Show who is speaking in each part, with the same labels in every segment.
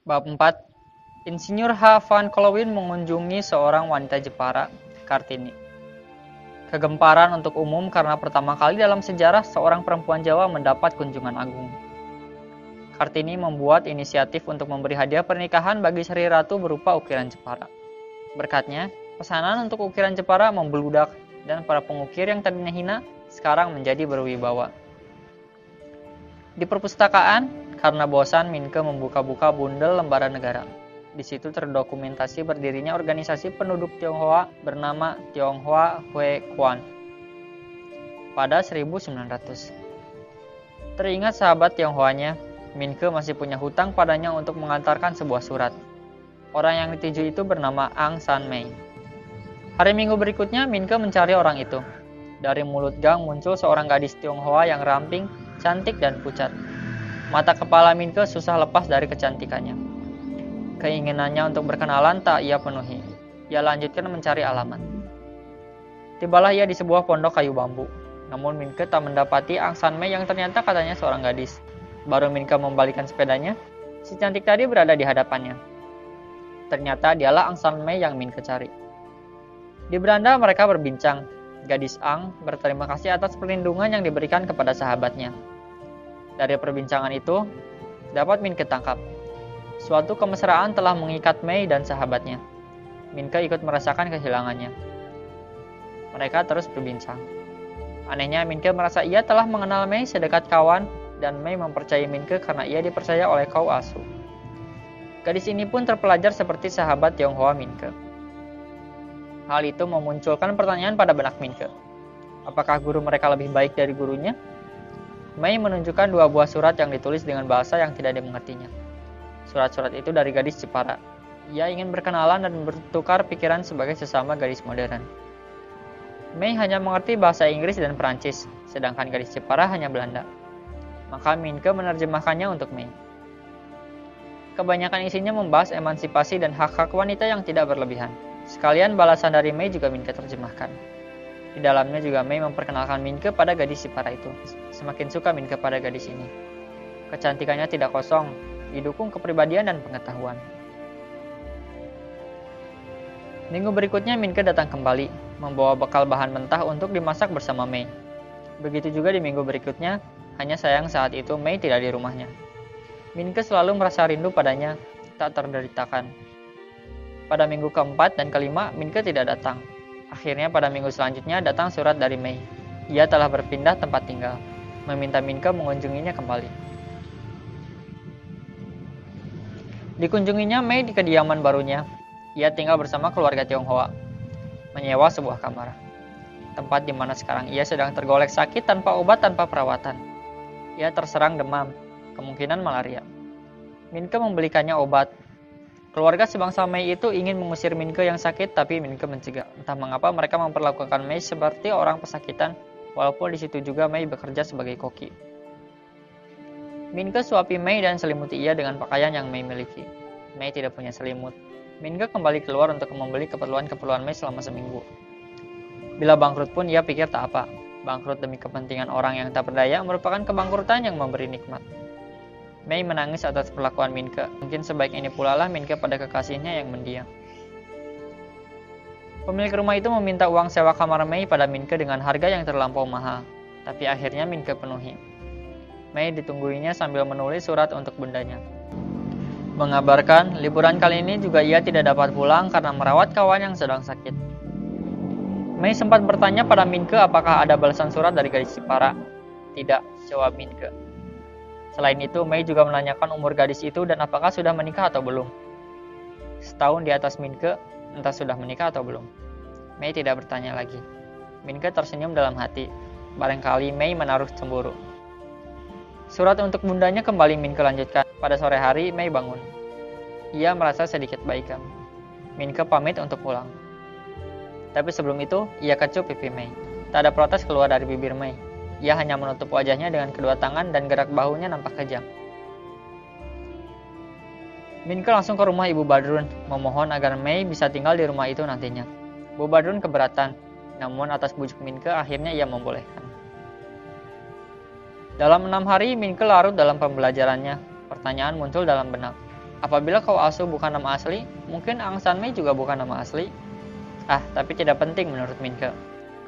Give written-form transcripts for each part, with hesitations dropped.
Speaker 1: Bab 4. Insinyur H. Van Colowin mengunjungi seorang wanita Jepara, Kartini. Kegemparan untuk umum karena pertama kali dalam sejarah seorang perempuan Jawa mendapat kunjungan agung. Kartini membuat inisiatif untuk memberi hadiah pernikahan bagi Sri Ratu berupa ukiran Jepara. Berkatnya, pesanan untuk ukiran Jepara membludak dan para pengukir yang tadinya hina sekarang menjadi berwibawa. Di perpustakaan, karena bosan Minke membuka-buka bundel lembaran negara. Di situ terdokumentasi berdirinya organisasi penduduk Tionghoa bernama Tionghoa Hue Kwan pada 1900. Teringat sahabat Tionghoanya, Minke masih punya hutang padanya untuk mengantarkan sebuah surat. Orang yang dituju itu bernama Ang San Mei. Hari Minggu berikutnya, Minke mencari orang itu. Dari mulut gang muncul seorang gadis Tionghoa yang ramping, cantik dan pucat. Mata kepala Minke susah lepas dari kecantikannya. Keinginannya untuk berkenalan tak ia penuhi. Ia lanjutkan mencari alamat. Tibalah ia di sebuah pondok kayu bambu. Namun Minke tak mendapati Ang San Mei yang ternyata katanya seorang gadis. Baru Minke membalikan sepedanya, si cantik tadi berada di hadapannya. Ternyata dialah Ang San Mei yang Minke cari. Di beranda mereka berbincang. Gadis Ang berterima kasih atas perlindungan yang diberikan kepada sahabatnya. Dari perbincangan itu, dapat Minke tangkap. Suatu kemesraan telah mengikat Mei dan sahabatnya. Minke ikut merasakan kehilangannya. Mereka terus berbincang. Anehnya Minke merasa ia telah mengenal Mei sedekat kawan dan Mei mempercayai Minke karena ia dipercaya oleh kaum asuh. Gadis ini pun terpelajar seperti sahabat Tionghoa Minke. Hal itu memunculkan pertanyaan pada benak Minke. Apakah guru mereka lebih baik dari gurunya? Mei menunjukkan dua buah surat yang ditulis dengan bahasa yang tidak dimengertinya. Surat-surat itu dari gadis Jepara. Ia ingin berkenalan dan bertukar pikiran sebagai sesama gadis modern. Mei hanya mengerti bahasa Inggris dan Perancis, sedangkan gadis Jepara hanya Belanda. Maka Minke menerjemahkannya untuk Mei. Kebanyakan isinya membahas emansipasi dan hak-hak wanita yang tidak berlebihan. Sekalian balasan dari Mei juga Minke terjemahkan. Di dalamnya juga Mei memperkenalkan Minke pada gadis Jepara itu. Semakin suka Minke pada gadis ini. Kecantikannya tidak kosong, didukung kepribadian dan pengetahuan. Minggu berikutnya Minke datang kembali, membawa bekal bahan mentah untuk dimasak bersama Mei. Begitu juga di minggu berikutnya, hanya sayang saat itu Mei tidak di rumahnya. Minke selalu merasa rindu padanya, tak terderitakan. Pada minggu keempat dan kelima, Minke tidak datang. Akhirnya pada minggu selanjutnya datang surat dari Mei. Ia telah berpindah tempat tinggal, meminta Minke mengunjunginya kembali. Dikunjunginya Mei di kediaman barunya. Ia tinggal bersama keluarga Tionghoa, menyewa sebuah kamar. Tempat di mana sekarang ia sedang tergolek sakit tanpa obat tanpa perawatan. Ia terserang demam, kemungkinan malaria. Minke membelikannya obat. Keluarga sebangsa Mei itu ingin mengusir Minke yang sakit, tapi Minke mencegah. Entah mengapa mereka memperlakukan Mei seperti orang pesakitan, walaupun di situ juga Mei bekerja sebagai koki. Minke suapi Mei dan selimuti ia dengan pakaian yang Mei miliki. Mei tidak punya selimut. Minke kembali keluar untuk membeli keperluan-keperluan Mei selama seminggu. Bila bangkrut pun ia pikir tak apa. Bangkrut demi kepentingan orang yang tak berdaya merupakan kebangkrutan yang memberi nikmat. Mei menangis atas perlakuan Minke. Mungkin sebaik ini pula lah Minke pada kekasihnya yang mendiam. Pemilik rumah itu meminta uang sewa kamar Mei pada Minke dengan harga yang terlampau mahal. Tapi akhirnya Minke penuhi. Mei ditungguinya sambil menulis surat untuk bundanya. Mengabarkan, liburan kali ini juga ia tidak dapat pulang karena merawat kawan yang sedang sakit. Mei sempat bertanya pada Minke apakah ada balasan surat dari gadis Jepara. Tidak, jawab Minke. Selain itu, Mei juga menanyakan umur gadis itu dan apakah sudah menikah atau belum. Setahun di atas Minke, entah sudah menikah atau belum. Mei tidak bertanya lagi. Minke tersenyum dalam hati. Barangkali Mei menaruh cemburu. Surat untuk bundanya kembali Minke lanjutkan. Pada sore hari, Mei bangun. Ia merasa sedikit baikan. Minke pamit untuk pulang. Tapi sebelum itu, ia kecup pipi Mei. Tak ada protes keluar dari bibir Mei. Ia hanya menutup wajahnya dengan kedua tangan dan gerak bahunya nampak kejam. Minke langsung ke rumah Ibu Badrun, memohon agar Mei bisa tinggal di rumah itu nantinya. Bu Badrun keberatan, namun atas bujuk Minke akhirnya ia membolehkan. Dalam 6 hari, Minke larut dalam pembelajarannya. Pertanyaan muncul dalam benak. Apabila Kau Asu bukan nama asli, mungkin Aung San Mei juga bukan nama asli. Tapi tidak penting menurut Minke.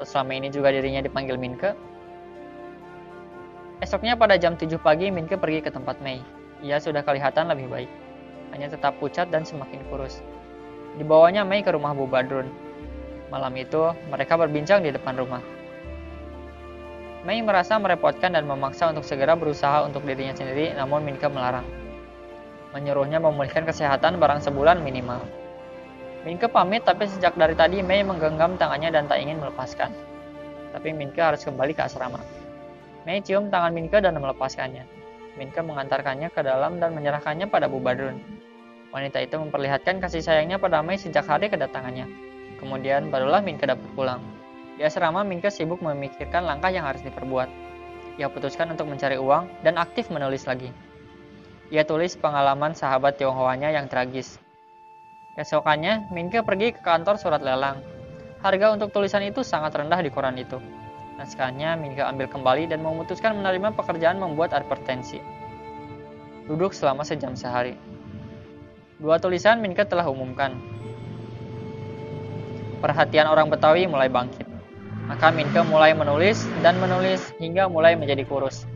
Speaker 1: Selama ini juga dirinya dipanggil Minke. Esoknya pada jam 7 pagi, Minke pergi ke tempat Mei. Ia sudah kelihatan lebih baik, hanya tetap pucat dan semakin kurus. Dibawanya Mei ke rumah Bu Badrun. Malam itu, mereka berbincang di depan rumah. Mei merasa merepotkan dan memaksa untuk segera berusaha untuk dirinya sendiri, namun Minke melarang. Menyuruhnya memulihkan kesehatan barang sebulan minimal. Minke pamit, tapi sejak dari tadi Mei menggenggam tangannya dan tak ingin melepaskan. Tapi Minke harus kembali ke asrama. Mei cium tangan Minke dan melepaskannya. Minke mengantarkannya ke dalam dan menyerahkannya pada Bu Badrun. Wanita itu memperlihatkan kasih sayangnya pada Mei sejak hari kedatangannya. Kemudian barulah Minke dapat pulang. Di asrama, Minke sibuk memikirkan langkah yang harus diperbuat. Ia putuskan untuk mencari uang dan aktif menulis lagi. Ia tulis pengalaman sahabat Tionghoanya yang tragis. Keesokannya, Minke pergi ke kantor surat lelang. Harga untuk tulisan itu sangat rendah di koran itu. Naskahnya Minke ambil kembali dan memutuskan menerima pekerjaan membuat advertensi. Duduk selama sejam sehari. 2 tulisan Minke telah umumkan. Perhatian orang Betawi mulai bangkit. Maka Minke mulai menulis dan menulis hingga mulai menjadi kurus.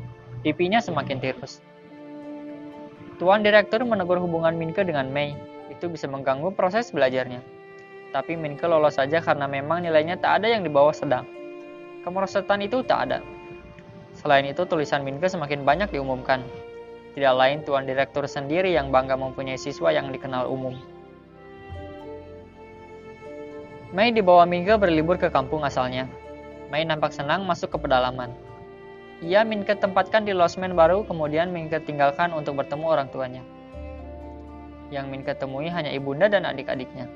Speaker 1: Pipinya semakin tirus. Tuan Direktur menegur hubungan Minke dengan Mei. Itu bisa mengganggu proses belajarnya. Tapi Minke lolos saja karena memang nilainya tak ada yang di bawah sedang. Kemerosotan itu tak ada. Selain itu, tulisan Minke semakin banyak diumumkan. Tidak lain Tuan Direktur sendiri yang bangga mempunyai siswa yang dikenal umum. Mei dibawa Minke berlibur ke kampung asalnya. Mei nampak senang masuk ke pedalaman. Ia Minke tempatkan di losmen baru, kemudian Minke tinggalkan untuk bertemu orang tuanya. Yang Minke temui hanya ibunda dan adik-adiknya.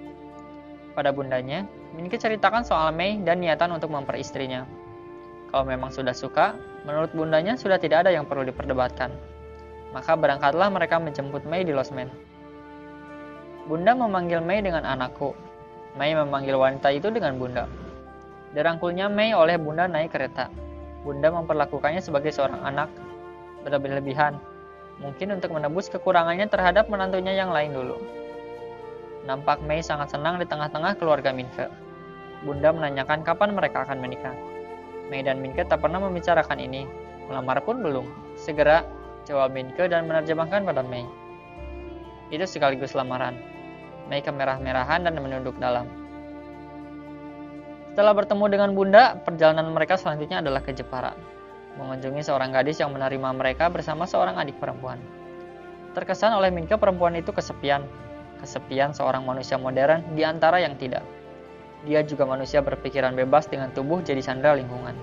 Speaker 1: Pada bundanya, Minke ceritakan soal Mei dan niatan untuk memperistrinya. Kalau memang sudah suka, menurut bundanya sudah tidak ada yang perlu diperdebatkan. Maka berangkatlah mereka menjemput Mei di losmen. Bunda memanggil Mei dengan anakku. Mei memanggil wanita itu dengan bunda. Dirangkulnya Mei oleh bunda naik kereta. Bunda memperlakukannya sebagai seorang anak, berlebihan, mungkin untuk menebus kekurangannya terhadap menantunya yang lain dulu. Nampak Mei sangat senang di tengah-tengah keluarga Minke. Bunda menanyakan kapan mereka akan menikah. Mei dan Minke tak pernah membicarakan ini, melamar pun belum. Segera, jawab Minke dan menerjemahkan pada Mei. Itu sekaligus lamaran. Mei kemerah-merahan dan menunduk dalam. Setelah bertemu dengan Bunda, perjalanan mereka selanjutnya adalah ke Jepara, mengunjungi seorang gadis yang menerima mereka bersama seorang adik perempuan. Terkesan oleh Minke perempuan itu kesepian seorang manusia modern di antara yang tidak. Dia juga manusia berpikiran bebas dengan tubuh jadi sandera lingkungan.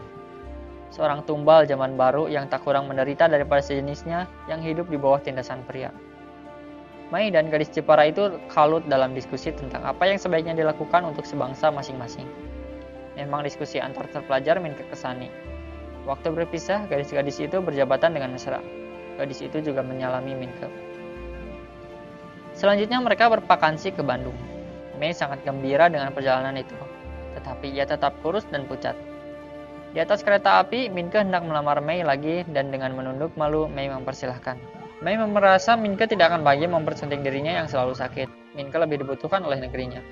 Speaker 1: Seorang tumbal zaman baru yang tak kurang menderita daripada sejenisnya yang hidup di bawah tindasan pria. Mei dan gadis Jepara itu kalut dalam diskusi tentang apa yang sebaiknya dilakukan untuk sebangsa masing-masing. Memang diskusi antar terpelajar Minke kesani. Waktu berpisah, gadis-gadis itu berjabatan dengan mesra. Gadis itu juga menyalami Minke. Selanjutnya mereka bervakansi ke Bandung. Mei sangat gembira dengan perjalanan itu, tetapi ia tetap kurus dan pucat. Di atas kereta api, Minke hendak melamar Mei lagi dan dengan menunduk malu, Mei mempersilahkan. Mei merasa Minke tidak akan bahagia mempersunting dirinya yang selalu sakit. Minke lebih dibutuhkan oleh negerinya.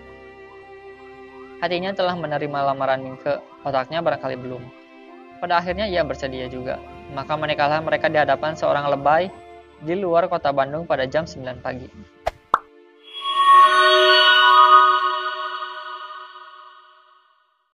Speaker 1: Hatinya telah menerima lamaran Minke, otaknya barangkali belum. Pada akhirnya ia bersedia juga. Maka menikahlah mereka di hadapan seorang lebay di luar kota Bandung pada jam 9 pagi.